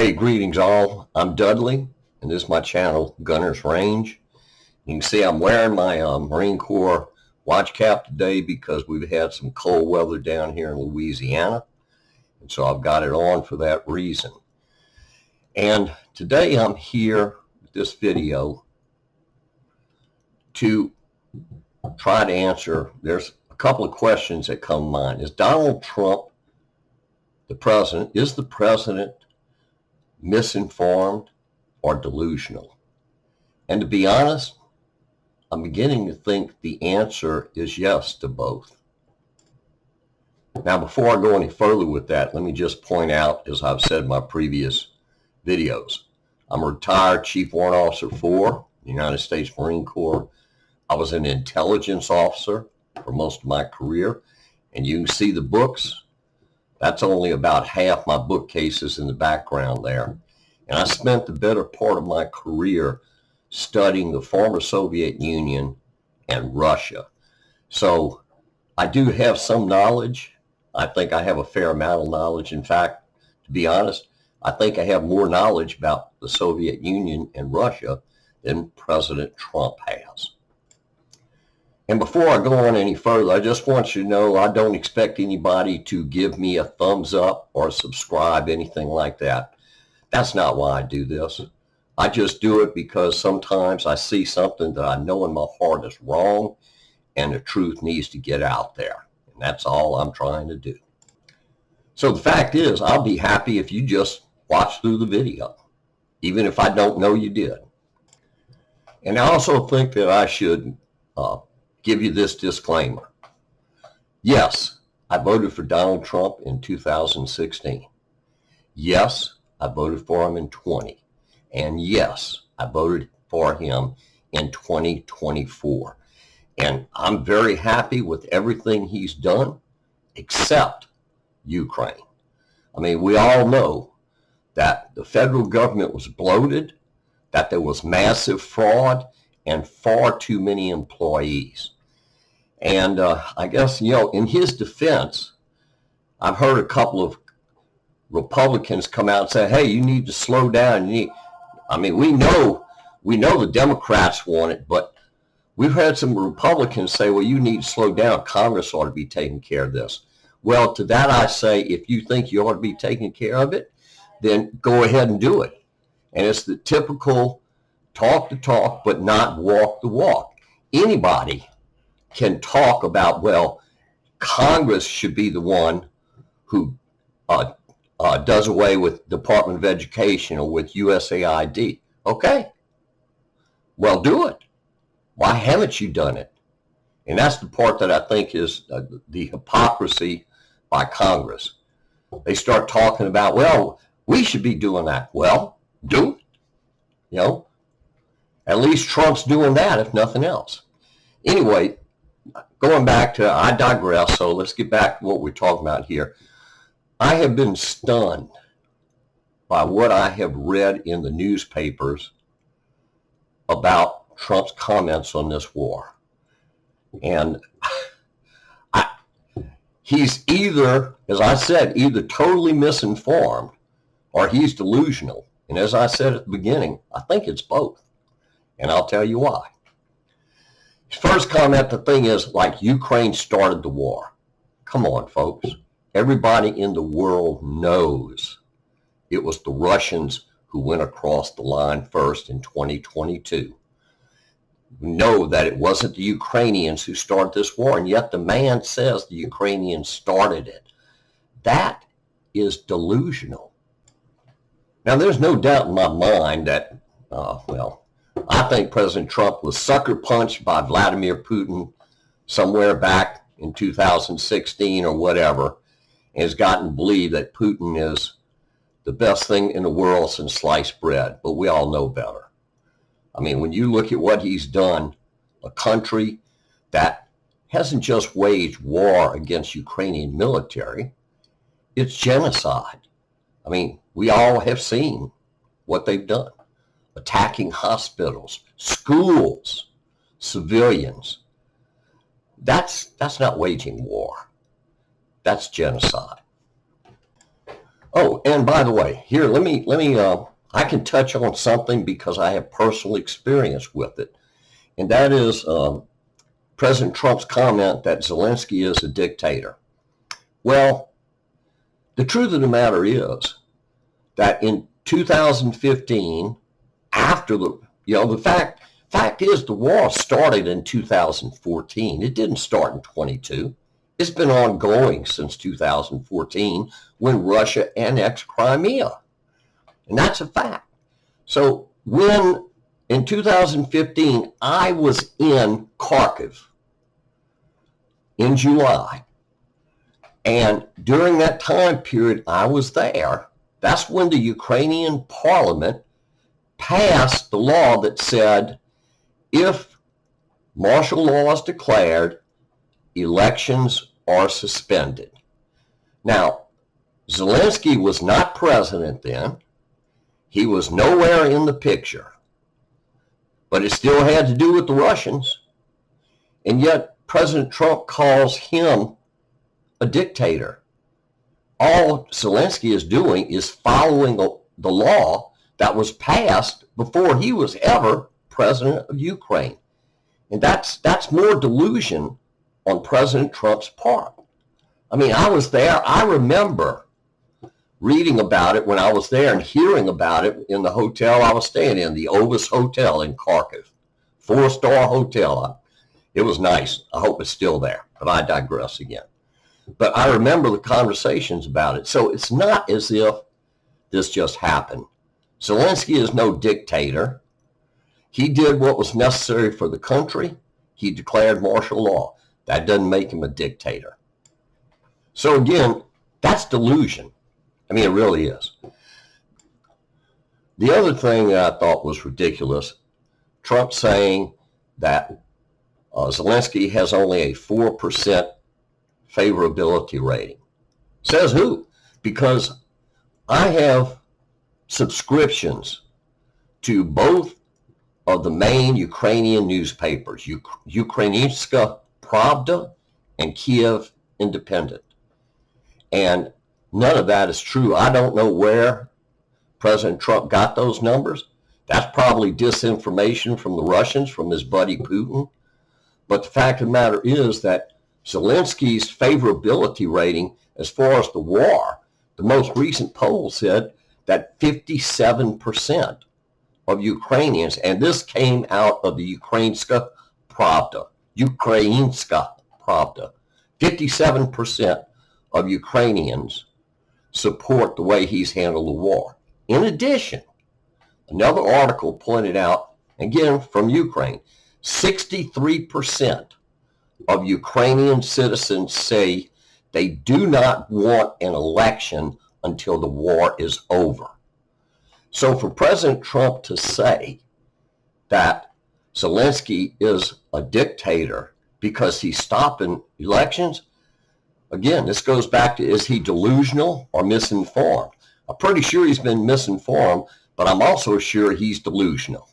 Hey, greetings all. I'm Dudley, and this is my channel, Gunner's Range. You can see I'm wearing my Marine Corps watch cap today because we've had some cold weather down here in Louisiana, and so I've got it on for that reason. And today I'm here with this video to try to answer, there's a couple of questions that come to mind. Is Donald Trump the president? Is the president misinformed or delusional? And to be honest, I'm beginning to think the answer is yes to both. Now, before I go any further with that, let me just point out, as I've said in my previous videos, I'm a retired Chief Warrant Officer for the United States Marine Corps. I was an intelligence officer for most of my career, and you can see the books. That's only about half my bookcases in the background there. And I spent the better part of my career studying the former Soviet Union and Russia. So I do have some knowledge. I think I have a fair amount of knowledge. In fact, to be honest, I think I have more knowledge about the Soviet Union and Russia than President Trump has. And before I go on any further, I just want you to know I don't expect anybody to give me a thumbs up or subscribe, anything like that. That's not why I do this. I just do it because sometimes I see something that I know in my heart is wrong and the truth needs to get out there. And that's all I'm trying to do. So the fact is, I'll be happy if you just watch through the video, even if I don't know you did. And I also think that I should give you this disclaimer. Yes, I voted for Donald Trump in 2016. Yes, I voted for him in 20. And yes, I voted for him in 2024. And I'm very happy with everything he's done except Ukraine. I mean, we all know that the federal government was bloated, that there was massive fraud, and far too many employees. And I guess, in his defense, I've heard a couple of Republicans come out and say, hey, you need to slow down. We know the Democrats want it, but we've had some Republicans say, well, you need to slow down. Congress ought to be taking care of this. Well, to that I say, if you think you ought to be taking care of it, then go ahead and do it. And it's the typical talk the talk, but not walk the walk. Anybody can talk about, well, Congress should be the one who does away with Department of Education or with USAID. Okay, well, do it. Why haven't you done it? And that's the part that I think is the hypocrisy by Congress. They start talking about, well, we should be doing that. Well, do it. At least Trump's doing that, if nothing else. Anyway, going back to, I digress, so let's get back to what we're talking about here. I have been stunned by what I have read in the newspapers about Trump's comments on this war. And he's either, as I said, either totally misinformed or he's delusional. And as I said at the beginning, I think it's both. And I'll tell you why. His first comment, the thing is, like, Ukraine started the war. Come on, folks. Everybody in the world knows it was the Russians who went across the line first in 2022. We know that it wasn't the Ukrainians who started this war, and yet the man says the Ukrainians started it. That is delusional. Now, there's no doubt in my mind that, I think President Trump was sucker punched by Vladimir Putin somewhere back in 2016 or whatever, and has gotten to believe that Putin is the best thing in the world since sliced bread. But we all know better. I mean, when you look at what he's done, a country that hasn't just waged war against Ukrainian military, it's genocide. I mean, we all have seen what they've done. Attacking hospitals, schools, civilians. That's not waging war. That's genocide. Oh, and by the way, here, let me, I can touch on something because I have personal experience with it. And that is President Trump's comment that Zelensky is a dictator. Well, the truth of the matter is that in 2015, after the fact is the war started in 2014. It didn't start in 22. It's been ongoing since 2014 when Russia annexed Crimea. And that's a fact. So when in 2015, I was in Kharkiv in July. And during that time period, I was there. That's when the Ukrainian parliament passed the law that said if martial law is declared, elections are suspended. Now, Zelensky was not president then. He was nowhere in the picture. But it still had to do with the Russians. And yet President Trump calls him a dictator. All Zelensky is doing is following the law that was passed before he was ever president of Ukraine. And that's more delusion on President Trump's part. I mean, I was there. I remember reading about it when I was there and hearing about it in the hotel I was staying in, the Ovis Hotel in Kharkiv, 4-star hotel. It was nice. I hope it's still there, but I digress again. But I remember the conversations about it. So it's not as if this just happened. Zelensky is no dictator. He did what was necessary for the country. He declared martial law. That doesn't make him a dictator. So again, that's delusion. I mean, it really is. The other thing that I thought was ridiculous, Trump saying that Zelensky has only a 4% favorability rating. Says who? Because I have subscriptions to both of the main Ukrainian newspapers, Ukrainska Pravda and Kiev Independent. And none of that is true. I don't know where President Trump got those numbers. That's probably disinformation from the Russians, from his buddy Putin. But the fact of the matter is that Zelensky's favorability rating as far as the war, the most recent poll said that 57% of Ukrainians, and this came out of the Ukrainska Pravda, 57% of Ukrainians support the way he's handled the war. In addition, another article pointed out, again from Ukraine, 63% of Ukrainian citizens say they do not want an election until the war is over. So for President Trump to say that Zelensky is a dictator because he's stopping elections, again, this goes back to, is he delusional or misinformed? I'm pretty sure he's been misinformed, but I'm also sure he's delusional.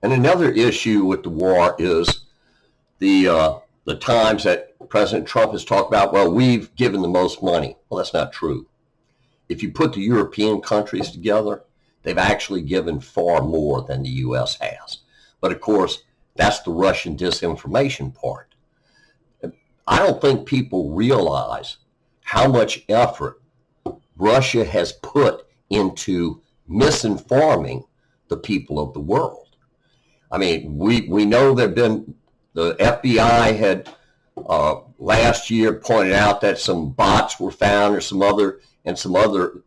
And another issue with the war is the times that President Trump has talked about, well, we've given the most money. Well, that's not true. If you put the European countries together, they've actually given far more than the U.S. has. But of course, that's the Russian disinformation part. I don't think people realize how much effort Russia has put into misinforming the people of the world. I mean, we know there have been, the FBI had last year pointed out that some bots were found or some other some other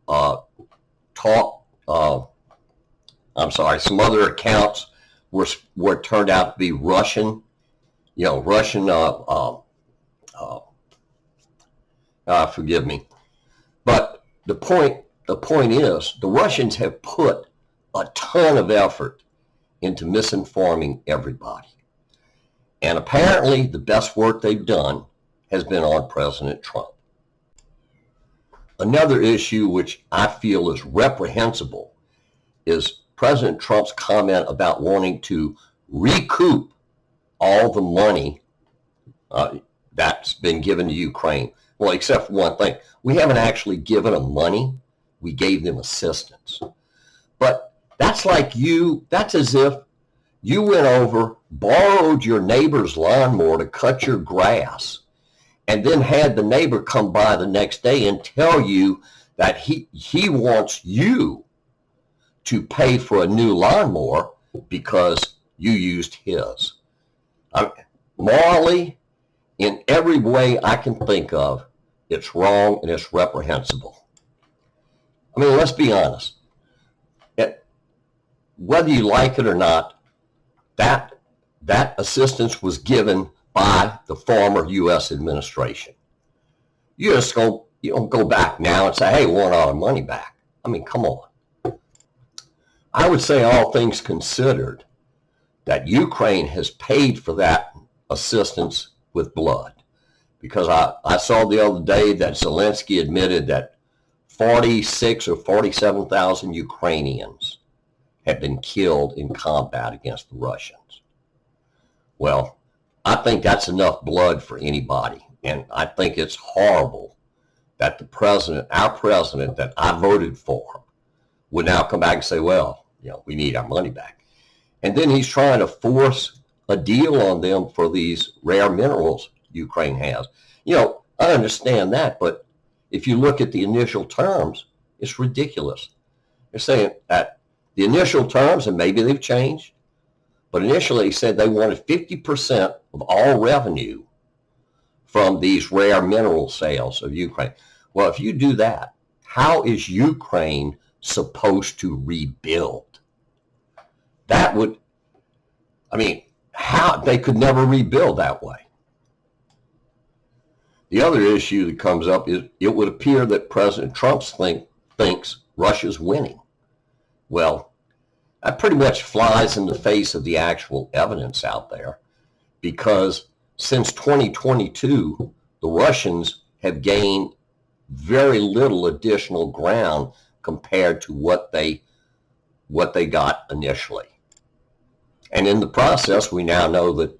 accounts were turned out to be Russian, forgive me. But the point is, the Russians have put a ton of effort into misinforming everybody. And apparently the best work they've done has been on President Trump. Another issue which I feel is reprehensible is President Trump's comment about wanting to recoup all the money that's been given to Ukraine. Well, except for one thing. We haven't actually given them money. We gave them assistance. But that's as if you went over, borrowed your neighbor's lawnmower to cut your grass, and then had the neighbor come by the next day and tell you that he wants you to pay for a new lawnmower because you used his. Morally, in every way I can think of, it's wrong and it's reprehensible. I mean, let's be honest. Whether you like it or not, that assistance was given by the former U.S. administration. You don't go back now and say, hey, we want all our money back. I mean, come on. I would say, all things considered, that Ukraine has paid for that assistance with blood. Because I saw the other day that Zelensky admitted that 46 or 47,000 Ukrainians have been killed in combat against the Russians. Well, I think that's enough blood for anybody. And I think it's horrible that the president, our president that I voted for, would now come back and say, well, we need our money back. And then he's trying to force a deal on them for these rare minerals Ukraine has. I understand that, but if you look at the initial terms, it's ridiculous. They're saying that the initial terms, and maybe they've changed, but initially they said they wanted 50% of all revenue from these rare mineral sales of Ukraine. Well, if you do that, how is Ukraine supposed to rebuild? How they could never rebuild that way. The other issue that comes up is it would appear that President Trump thinks Russia's winning. Well, that pretty much flies in the face of the actual evidence out there, because since 2022, the Russians have gained very little additional ground compared to what they got initially. And in the process, we now know that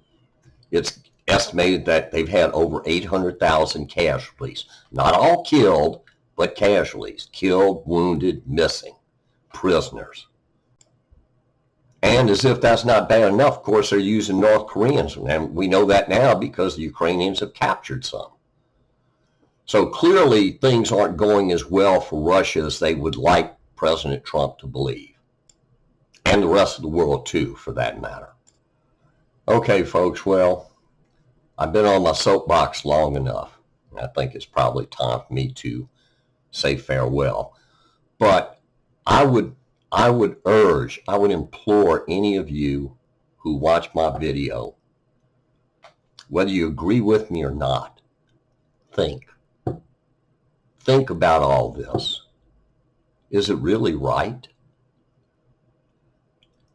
it's estimated that they've had over 800,000 casualties. Not all killed, but casualties. Killed, wounded, missing, prisoners. And as if that's not bad enough, of course, they're using North Koreans. And we know that now because the Ukrainians have captured some. So clearly, things aren't going as well for Russia as they would like President Trump to believe. And the rest of the world, too, for that matter. Okay, folks, well, I've been on my soapbox long enough. I think it's probably time for me to say farewell. But I would implore any of you who watch my video, whether you agree with me or not, think about all this. Is it really right?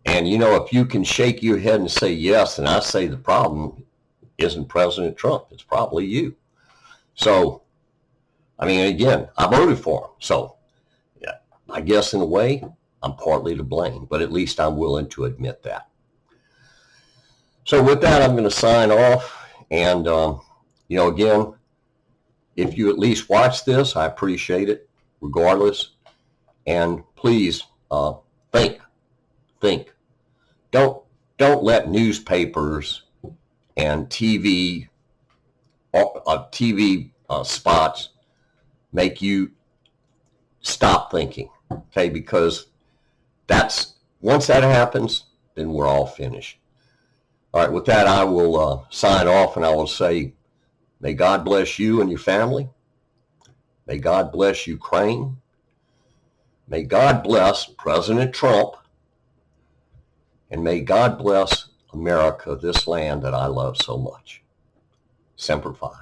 And, if you can shake your head and say yes, and I say the problem isn't President Trump, it's probably you. So, again, I voted for him. So, yeah, I guess in a way, I'm partly to blame, but at least I'm willing to admit that. So with that, I'm going to sign off. And, again, if you at least watch this, I appreciate it, regardless. And please think. Don't let newspapers and TV spots make you stop thinking, okay? Because once that happens, then we're all finished. All right, with that, I will sign off, and I will say, may God bless you and your family. May God bless Ukraine. May God bless President Trump. And may God bless America, this land that I love so much. Semper Fi.